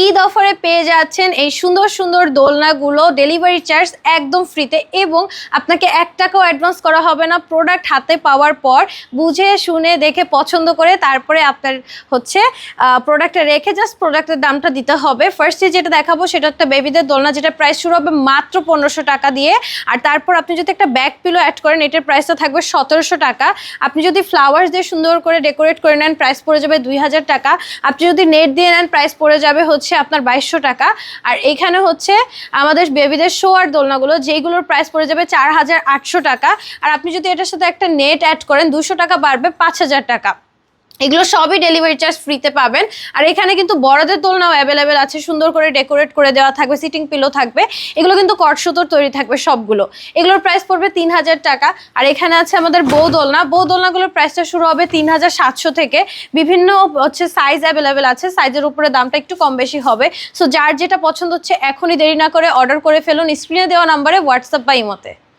ঈদ অফারে পেয়ে যাচ্ছেন এই সুন্দর সুন্দর দোলনাগুলো, ডেলিভারি চার্জ একদম ফ্রিতে এবং আপনাকে 1 টাকাও অ্যাডভান্স করা হবে না। প্রোডাক্ট হাতে পাওয়ার পর বুঝে শুনে দেখে পছন্দ করে তারপরে আপনার হচ্ছে প্রোডাক্টটা রেখে জাস্ট প্রোডাক্টের দামটা দিতে হবে। ফার্স্টে যেটা দেখাবো সেটা একটা বেবিদের দোলনা, যেটা প্রাইস শুরু হবে মাত্র 1500 টাকা দিয়ে। আর তারপর আপনি যদি একটা ব্যাক পিলো অ্যাড করেন এটার প্রাইসটা থাকবে 1700 টাকা। আপনি যদি ফ্লাওয়ার্স দিয়ে সুন্দর করে ডেকোরেট করে নেন প্রাইস পড়ে যাবে 2000 টাকা। আপনি যদি নেট দিয়ে নেন প্রাইস পড়ে যাবে হচ্ছে আপনার 2200 টাকা। আর এইখানে হচ্ছে আমাদের বেবিদের শোয়ার দোলনাগুলো, যেইগুলোর প্রাইস পড়ে যাবে 4800 টাকা। আর আপনি যদি এটার সাথে একটা নেট অ্যাড করেন 200 টাকা বাড়বে 5000 টাকা। এগুলো সবই ডেলিভারি চার্জ ফ্রিতে পাবেন। আর এখানে কিন্তু বড়দের দোলনাও অ্যাভেলেবেল আছে, সুন্দর করে ডেকোরেট করে দেওয়া থাকবে, সিটিং পিলো থাকবে। এগুলো কিন্তু কট সুতোর তৈরি থাকবে সবগুলো। এগুলোর প্রাইস পড়বে 3000 টাকা। আর এখানে আছে আমাদের বউ দোলনা, বউ দোলনাগুলোর প্রাইসটা শুরু হবে 3700 থেকে। বিভিন্ন হচ্ছে সাইজ অ্যাভেলেবেল আছে, সাইজের উপরে দামটা একটু কম বেশি হবে। সো যার যেটা পছন্দ হচ্ছে এখনই দেরি না করে অর্ডার করে ফেলুন স্ক্রিনে দেওয়া নাম্বারে, হোয়াটসঅ্যাপ বা ইমোতে।